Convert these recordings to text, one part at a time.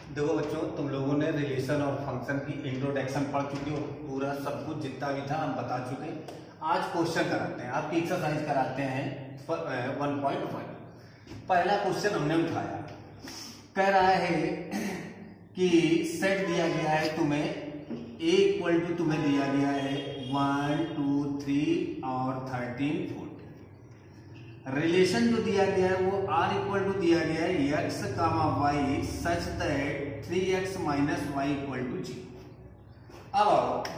देखो बच्चों, तुम लोगों ने रिलेशन और फंक्शन की इंट्रोडक्शन पढ़ चुके हो, पूरा सब कुछ जितना भी था हम बता चुके। आज क्वेश्चन कराते हैं, आपकी एक्सरसाइज कराते हैं 1.1। पहला क्वेश्चन हमने उठाया, कह रहा है कि सेट दिया गया है तुम्हें, ए इक्वल टू तुम्हें दिया गया है 1 2 3 और 13 14। रिलेशन जो दिया गया है वो r इक्वल टू दिया गया है x comma y such that 3x minus y equal to 0। अब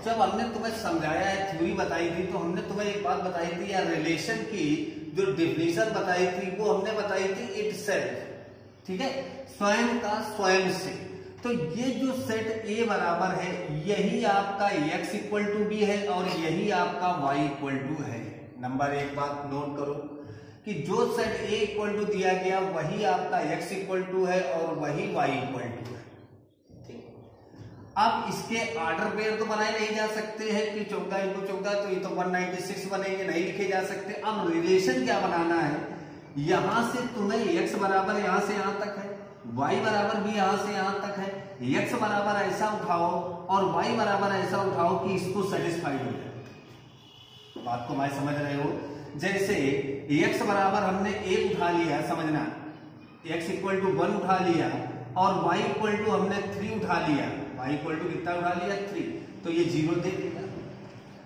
जब हमने तुम्हें समझाया है, थ्योरी बताई थी, तो हमने तुम्हें एक बात बताई थी, या रिलेशन की जो डेफिनेशन बताई थी वो हमने बताई थी इटसेल्फ, ठीक है, स्वयं का स्वयं से। तो ये जो सेट A बराबर है, यही आपका x इक्वल टू भी है और यही आपका y इक्वल टू है। नंबर एक बात नोट करो कि जो सेट A इक्वल टू दिया गया वही आपका x इक्वल टू है और वही y इक्वल टू है। ठीक, अब इसके आर्डर पेयर तो बनाए नहीं जा सकते हैं कि 14 इंटू 14 तो ये तो 196 बनेंगे, नहीं लिखे जा सकते। अब रिलेशन क्या बनाना है, यहां से तुम्हें x बराबर यहां से यहां तक है, y बराबर भी यहां से यहां तक है, x बराबर ऐसा उठाओ और y बराबर ऐसा उठाओ कि इसको सेटिस्फाइड हो जाए। बात को मैं समझ रहे हो? जैसे x बराबर हमने a उठा लिया, समझना, x इक्वल टू 1 उठा लिया और y इक्वल टू हमने 3 उठा लिया, y इक्वल टू कितना उठा लिया 3, तो ये 0 दे देगा।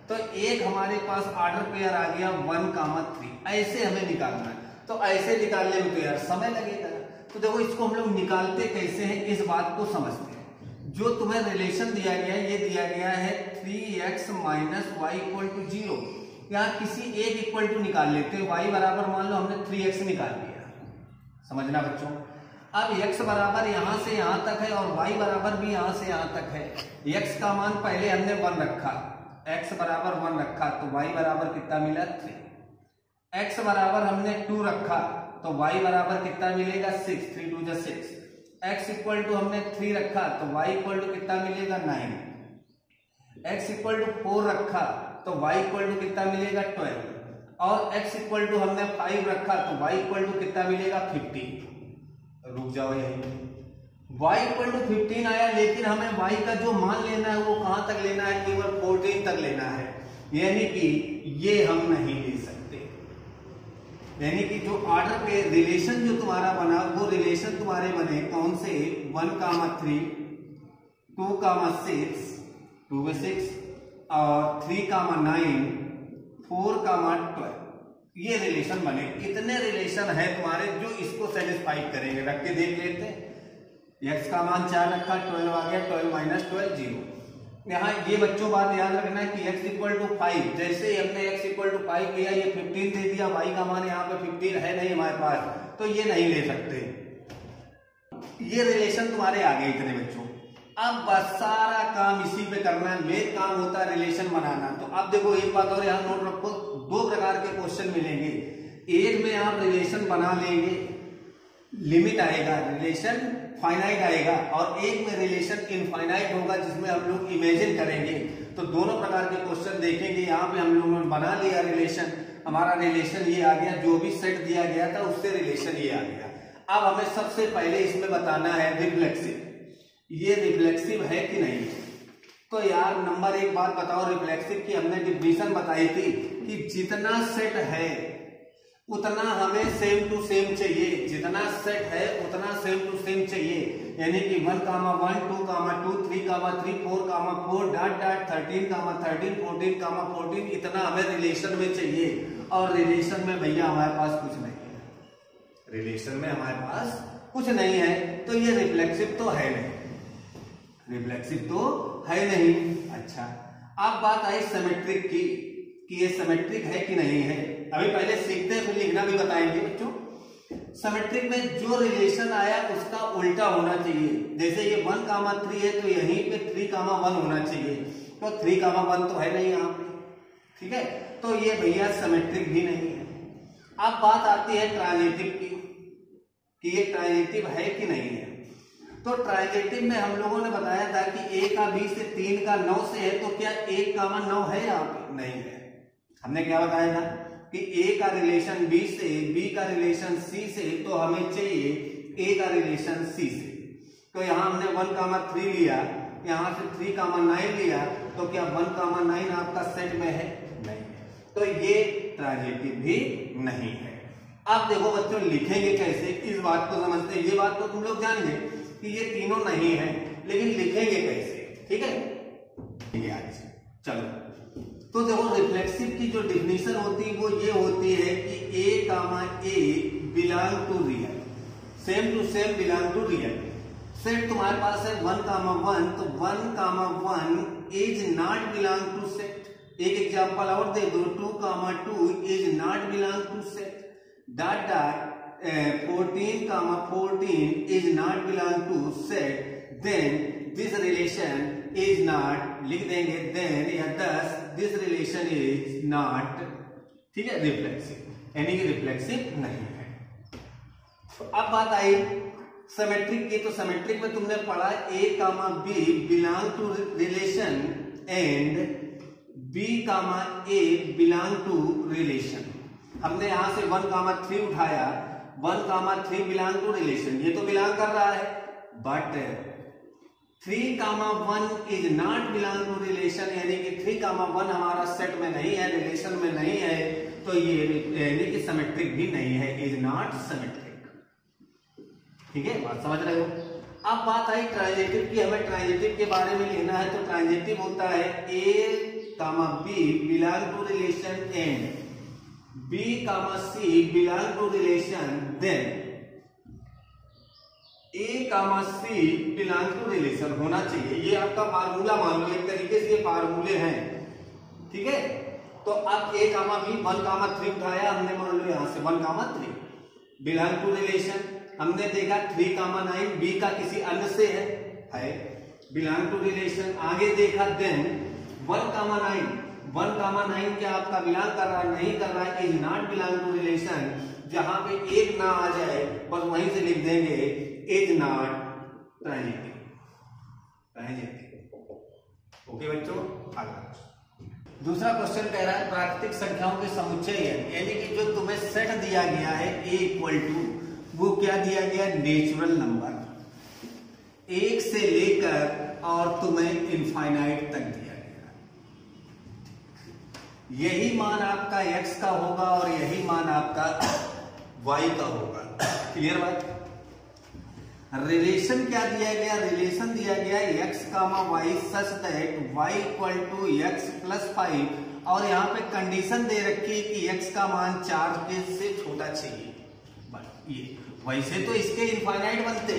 तो एक हमारे पास ऑर्डर पेयर आ गया 1, 3। ऐसे हमें निकालना है, तो ऐसे निकालने में तो यार समय लगेगा। तो देखो इसको हम लोग निकालते कैसे हैं, इस बात को समझते हैं। जो तुम्हें रिलेशन दिया गया है, ये दिया गया है 3x minus y equal to 0। यहाँ किसी एक इक्वल टू निकाल लेते हैं, y बराबर मान लो हमने 3x निकाल लिया, समझना बच्चों। अब x बराबर यहां से यहां तक है और y बराबर भी यहां से यहां तक है। x का मान पहले हमने 1 रखा, x बराबर 1 रखा, तो y बराबर कितना मिला 3। x बराबर हमने 2 रखा, तो y बराबर कितना मिलेगा 6, 3 2 जा 6। x इक्वल टू हमने 3 रखा, तो y इक्वल टू कितना मिलेगा 9। x इक्वल टू 4 रखा, तो y इक्वल टू कितना मिलेगा 12। और x इक्वल टू हमने 5 रखा, तो y इक्वल टू कितना मिलेगा 15। रुक जाओ यहीं, y इक्वल टू 15 आया, लेकिन हमें y का जो मान लेना है वो कहां तक लेना है, केवल 14 तक लेना है, यानी कि ये हम नहीं ले सकते। यानी कि जो ऑर्डर पे रिलेशन जो तुम्हारा बना, वो रिलेशन तुम्हारे बने कौन से, 1, 3, 2, 6, 2 में 6 और 3, 9, 4, 12, ये रिलेशन बने। इतने रिलेशन है तुम्हारे जो इसको सेटिस्फाइड करेंगे। रख के देख लेते हैं। x का मान 4 रखा, 12 आ गया, 12 माइनस 12 0। यहाँ ये बच्चों बात याद रखना है कि x इक्वल टू 5, जैसे ही हमने x इक्वल टू 5 किया, ये 15 दे दिया, y का मान यहाँ पे 15 है नहीं हमारे पास, तो ये नहीं ले सकते। ये रिलेशन तुम्हारे आ गए इतने बच्चों। अब बस सारा काम इसी पे करना है, मेन काम होता है रिलेशन बनाना। तो अब देखो एक बात और यहाँ नोट रखो, 2 प्रकार के क्वेश्चन मिलेंगे। एक में आप रिलेशन बना लेंगे, लिमिट आएगा, रिलेशन फाइनाइट आएगा, और एक में रिलेशन इनफाइनाइट होगा जिसमें हम लोग इमेजिन करेंगे। तो दोनों प्रकार के क्वेश्चन देखेंगे। यहाँ पे हम लोगों ने बना लिया रिलेशन, हमारा रिलेशन ये आ गया, जो भी सेट दिया गया था उससे रिलेशन ये आ गया। अब हमें सबसे पहले इसमें बताना है रिफ्लेक्सिव, ये रिफ्लेक्सिव है कि नहीं। तो यार नंबर एक बात बताओ, रिफ्लेक्सिव की हमने डिफिनेशन बताई थी कि जितना सेट है उतना हमें सेम टू सेम चाहिए, जितना सेट है उतना सेम टू सेम चाहिए। यानी कि 1, 1, 2, 2, 3, 3, 4, 4, डॉट डॉट 13, 13, 14, 14, इतना हमें रिलेशन में चाहिए। और रिलेशन में भैया हमारे पास कुछ नहीं है, रिलेशन में हमारे पास कुछ नहीं है, तो ये रिफ्लेक्सिव तो है नहीं, रिफ्लेक्सिव तो है नहीं। अच्छा, अब बात आई सिमेट्रिक की, कि ये सिमेट्रिक है कि नहीं है। अभी पहले सीखते हैं, फिर लिखना भी बताएंगे बच्चों। सिमेट्रिक में जो रिलेशन आया उसका उल्टा होना चाहिए। जैसे ये 1, 3 है, तो यहीं पे 3, 1 होना चाहिए, तो 3, 1 तो है नहीं यहाँ पे, ठीक है, तो ये भैया सिमेट्रिक भी नहीं है। अब बात आती है ट्रांजिटिव की, कि ये ट्रांजिटिव है कि नहीं है। तो ट्रांजिटिव में हम लोगों ने बताया था कि a का b से 3 का 9 से है, तो क्या 1, 9 है यहाँ पे? नहीं है। हमने क्या बताया था कि a का रिलेशन b से, b का रिलेशन c से, तो हमें चाहिए a का रिलेशन c से। तो यहाँ हमने 1,3 लिया, यहाँ से 3,9 लिया, तो क्या 1,9 आपका सेट में है? नहीं है, तो ये ट्रांजिटिव भी नहीं है। अब देखो बच्चों लिखेंगे कैसे, इस बात को समझते हैं। ये बात तो तुम लोग जान गए कि ये तीनों नहीं है, लेकिन लिखेंगे कैसे, ठीक है? चलो, तो देखो रिफ्लेक्सिव की जो डिफिनीशन होती है वो ये होती है कि A, A belong to real, same to same belong to real. Set तुम्हारे पास है 1,1, तो 1,1 is not belong to set. एक एग्जांपल और दे दो, 2,2 is not belong to set. Dot dot 14,14 is not belong to set. Then this relation is not, लिख देंगे देन या thus this relation is not, ठीक है, रिफ्लेक्सिव, यानी कि रिफ्लेक्सिव नहीं है। अब बात आई सिमेट्रिक की, तो सिमेट्रिक में तुमने पढ़ा A, B belong to relation and B, A belong to relation. हमने यहां से 1,3 उठाया, 1,3 बिलोंग टू रिलेशन, ये तो बिलोंग कर रहा है, but 3,1 is not belong to relation, यानी कि 3,1 हमारा सेट में नहीं है, रिलेशन में नहीं है, तो ये यानी कि सिमेट्रिक भी नहीं है, इज नॉट सिमेट्रिक। ठीक है, बात समझ रहे हो? अब बात आई ट्रांजिटिव की, हमें ट्रांजिटिव के बारे में लिखना है। तो ट्रांजिटिव होता है A, B belong to relation and B, C belong to relation, then A, C belong to relation होना चाहिए। ये आपका फार्मूला मान लो, एक तरीके से ये फार्मूले हैं, ठीक है? तो अब A, B 1,3 उठाया हमने, मान लो यहां से 1,3 बिलोंग टू रिलेशन। हमने देखा 3,9 B का किसी अन्य से है बिलोंग टू रिलेशन। आगे देखा देन 1,9 क्या आपका बिलोंग कर रहा है? नहीं कर रहा है, is not belong to relation. जहां पे एक ना आ जाए बस वहीं से लिख देंगे इज नॉट ट्रांजिटिव। ओके बच्चों, आगे दूसरा क्वेश्चन कह रहा है प्राकृतिक संख्याओं के समुच्चय, यानी कि जो तुम्हें सेट दिया गया है A इक्वल टू, वो क्या दिया गया? नेचुरल नंबर, 1 से लेकर और तुम्हें इनफाइनाइट तक दिया गया। यही मान आपका x का होगा और यही मान आपका y का होगा। क्लियर बात? रिलेशन क्या दिया गया? रिलेशन दिया गया x, y such that y equal to x plus 5, और यहाँ पे कंडीशन दे रखी है कि x का मान 4 से छोटा चाहिए। ये वैसे तो इसके इनफाइनाइट बनते,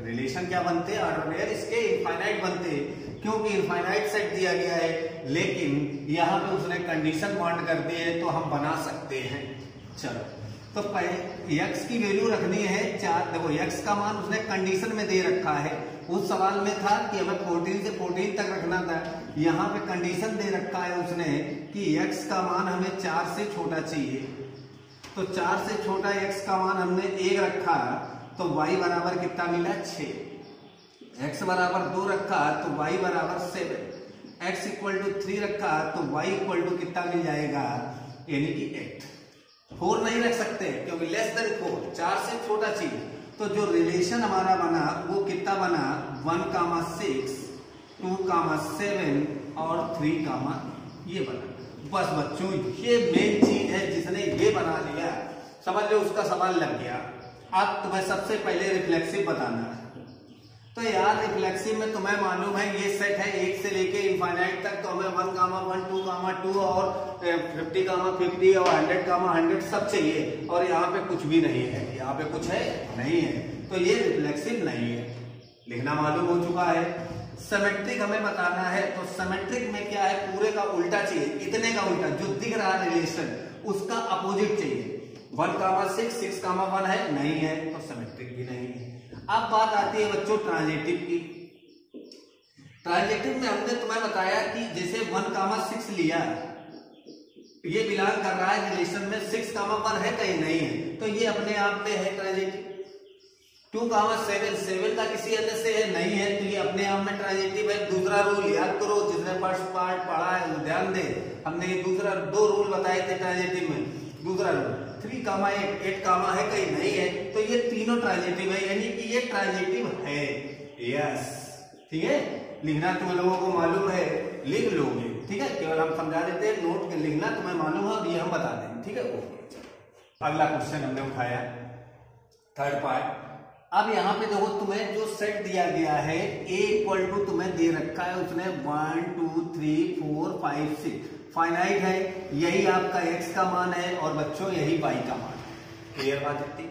रिलेशन क्या बनते? ऑर्डर इसके इनफाइनाइट बनते, क्योंकि इनफाइनाइट सेट दिया गया है, लेकिन यहाँ पे उसने कंडीशन बॉन्ड कर दी है, तो हम बना सकते हैं। चलो, तो पहले x की वैल्यू रखनी है 4। देखो x का मान उसने कंडीशन में दे रखा है, उस सवाल में था कि हमें 14 से 14 तक रखना था, यहाँ पे कंडीशन दे रखा है उसने कि x का मान हमें 4 से छोटा चाहिए। तो 4 से छोटा x का मान हमने 1 रखा, तो y बराबर कितना मिला? 6। x बराबर 2 रखा तो y बराबर 7। x इक्वल टू 3 रखा तो y इक्वल टू कितना मिल जाएगा? यानी कि 8। 4 नहीं रख सकते क्योंकि लेस देन 4, 4 से छोटा चाहिए। तो जो रिलेशन हमारा बना वो कितना बना? 1,6, 2,7 और 3, ये बना। बस बच्चों, ये मेन चीज है, जिसने ये बना लिया समझ लो उसका सवाल लग गया। अब तुम्हें सबसे पहले रिफ्लेक्सिव बताना है। तो यार रिफ्लेक्सिव में तुम्हें मालूम है ये सेट है 1 से लेके इनफाइनाइट तक, तो हमें 1,1, 2,2 और 50,50 और 100,100 सब चाहिए, और यहाँ पे कुछ भी नहीं है, यहाँ पे कुछ है नहीं है, तो ये रिफ्लेक्सिव नहीं है। लिखना मालूम हो चुका है। सिमेट्रिक हमें बताना है, तो सिमेट्रिक में क्या है? पूरे का उल्टा चाहिए, इतने का उल्टा, जो दिख रहा रिलेशन उसका अपोजिट चाहिए। 1,6, 6,1 है, नहीं है, तो सिमेट्रिक भी नहीं है। अब बात आती है बच्चों ट्रांजिटिव की। ट्रांजिटिव में हमने तुम्हें बताया कि जैसे 1,6 लिया, ये बिलोंग कर रहा है रिलेशन में, 6,1 है कहीं नहीं है, तो ये अपने आप में है ट्रांजिटिव। 2,7, 7 का किसी अन्य से है, नहीं है, तो ये अपने आप में ट्रांजिटिव है। दूसरा रूल याद करो, जिसने फर्स्ट पार्ट पढ़ा है वो ध्यान दे, हमने ये दूसरा 2 रूल बताए थे ट्रांजिटिव में। दूसरा रूल 3, 8 कामा है कहीं नहीं है, तो ये तीनों ट्रांजिटिव है, यानी कि ये ट्रांजिटिव है। यस, ठीक है, लिखना तुम लोगों को मालूम है, लिख लोगे, ठीक है, केवल हम समझा देते हैं, नोट के लिखना तुम्हें मालूम है और ये हम बता देंगे, ठीक है। ओके, अगला क्वेश्चन हमने उठाया, थर्ड पार्ट। अब यहाँ पे देखो तुम्हें जो सेट दिया गया है a इक्वल टू तुम्हें दे रखा है उसने 1 2 3 4 5 6 फाइनाइट है, यही आपका x का मान है और बच्चों यही y का मान है। क्लियर बात इतनी।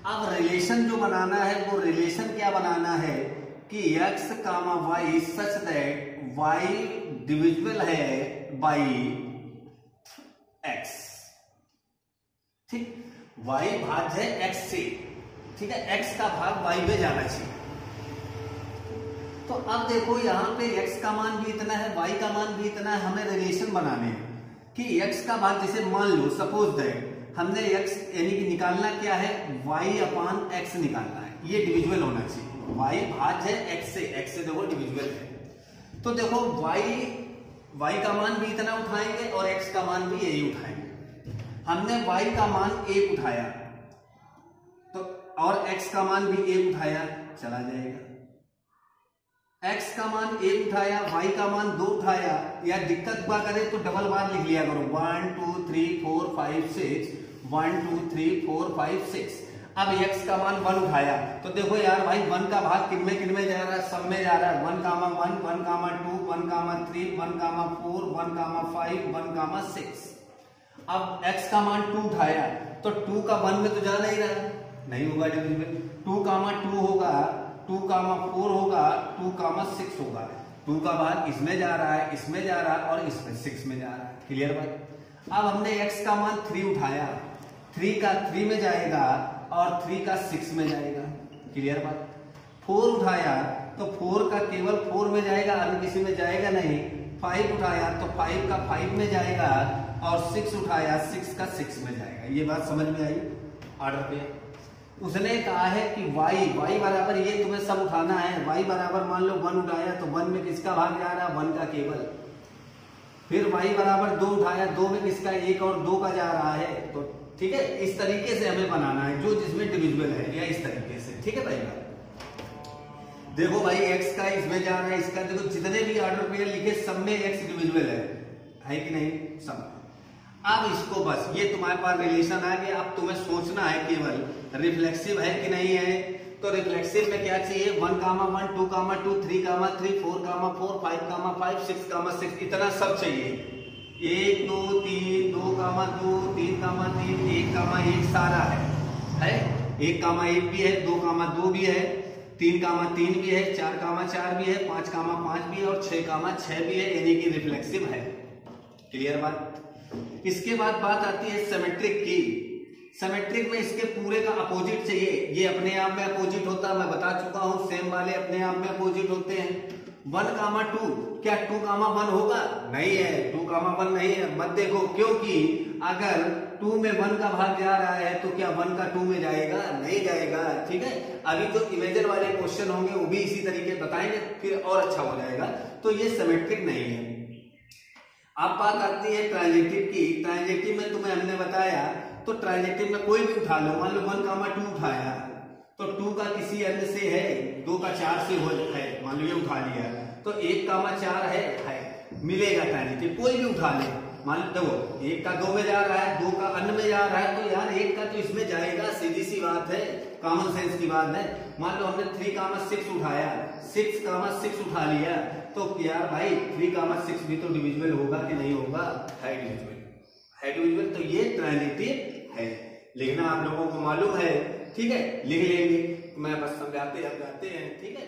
अब रिलेशन जो बनाना है वो रिलेशन क्या बनाना है कि x comma y such that y divisible है बाई x, ठीक, y भाज्य है x से, ठीक है, x का भाग y में जाना चाहिए। तो अब देखो यहाँ पे x का मान भी इतना है, y का मान भी इतना है, हमें रिलेशन बनाने हैं कि x का भाग, जैसे मान लो सपोज दैट हमने x यानी कि निकालना क्या है, y अपान x निकालना है, ये डिविजिबल होना चाहिए, y भाज्य है x से देखो डिविजिबल है। तो देखो y का मान भी इतना उठाएंगे और x का मान भी यही उठाएंगे। हमने y का मान 1 उठाया तो और x का मान भी 1 उठाया, चला जाएगा, x का मान 1 उठाया, y का मान 2 उठाया, या दिक्कत हुआ करे तो डबल बार लिख लिया करो, 1 2 3 4 5 6 1 2 3 4 5 6। अब x का मान 1 उठाया तो देखो यार भाई 1 का भाग किन में जा रहा है, सब में जा रहा है, 1 कामा 1 1 कामा 2 1 कामा 3 1 कामा 4 1 कामा 5 1 कामा 6। अब x का मान 2 उठाया तो 2 का 1 में तो जा नहीं रहा, नहीं होगा डिविजिबल, 2 कामा 2 होगा, 2 कामा 4 होगा, 2 कामा 6 होगा, 2 का भाग इसमें जा रहा है, इसमें जा रहा है और इसमें 6 में जा रहा है। क्लियर बात। अब हमने x का मान 3 उठाया, 3 का 3 में जाएगा और 3 का 6 में जाएगा। क्लियर बात। 4 उठाया तो 4 का केवल 4 में जाएगा, अभी किसी में जाएगा नहीं। 5 उठाया तो 5 का 5 में जाएगा और 6 उठाया 6 का 6 में जाएगा। ये बात समझ में आई ऑर्डर पे। उसने कहा है कि y बराबर, ये तुम्हें सब उठाना है, y बराबर मान लो 1 उठाया तो 1 में किसका भाग जा रहा है, 1 का केवल। फिर y बराबर 2 उठाया, 2 में किसका, 1 और 2 का जा रहा है। तो ठीक है, इस तरीके से हमें बनाना है जो जिसमें डिविजिबल है, या इस तरीके से। ठीक है भाई, देखो भाई x का इसमें जा रहा है, इसका देखो, जितने भी ऑर्डर पेयर लिखे सब में x डिविजिबल है कि नहीं, सब। अब इसको बस ये तुम्हारे पास रिलेशन आ गया, अब तुम्हें सोचना है केवल रिफ्लेक्सिव है कि नहीं है। तो रिफ्लेक्सिव में क्या चाहिए, 1 कामा 1 2 कामा 2 3 कामा 3 4 कामा 4 5 कामा 5 6 कामा 6, इतना सब चाहिए। 1 2 3 2 कामा 2 3 कामा 3 1 कामा 1 सारा है 1 कामा 1 भी है, 2 कामा 2 भी है, 3 कामा 3 भी है, 4 कामा 4 भी है, 5 कामा 5 भी है और 6 कामा 6 भी है, यानी कि रिफ्लेक्सिव है। क्लियर बात। इसके बाद बात आती है सिमेट्रिक की। सिमेट्रिक में इसके पूरे का अपोजिट चाहिए, ये अपने आप में अपोजिट होता है, मैं बता चुका हूं, सेम वाले अपने आप में अपोजिट होते हैं। 1 कामा 2, क्या 2 कामा 1 होगा, नहीं है, 2 कामा 1 नहीं है, मत देखो, क्योंकि अगर 2 में 1 का भाग जा रहा है तो क्या 1 का 2 में जाएगा, नहीं जाएगा। ठीक है, अभी तो इमेजन वाले क्वेश्चन होंगे वो भी इसी तरीके बताएंगे, फिर और अच्छा हो जाएगा। तो ये सिमेट्रिक नहीं है। अब बात आती है ट्रांजिटिव की। ट्रांजिटिव में तुम्हें हमने बताया, तो ट्रांजिटिव में कोई भी उठा लो, मान लो 1 कामा 2 उठाया तो 2 का किसी अन्य से है, 2 का 4 से है, मान लो ये उठा लिया, तो 1 कामा 4 है मिलेगा ट्रांजिटिव, कोई भी उठा ले। मान लो देखो 1 का 2 में जा रहा है, 2 का अन्य में जा रहा है, तो यार 1 का तो इसमें जाएगा, सीधी सी बात है, कॉमन सेंस की बात है। मान लो हमने 3 कामा 6 उठाया, 6 कामा 6 उठा लिया, तो यार भाई 3 कामा 6 भी तो डिविजिबल होगा कि नहीं होगा, है डिविजिबल, तो ये ट्रांजिटिव है। लिखना आप लोगों को मालूम है, ठीक है, लिख लेंगे, मैं बस समझाते हैं, ठीक है।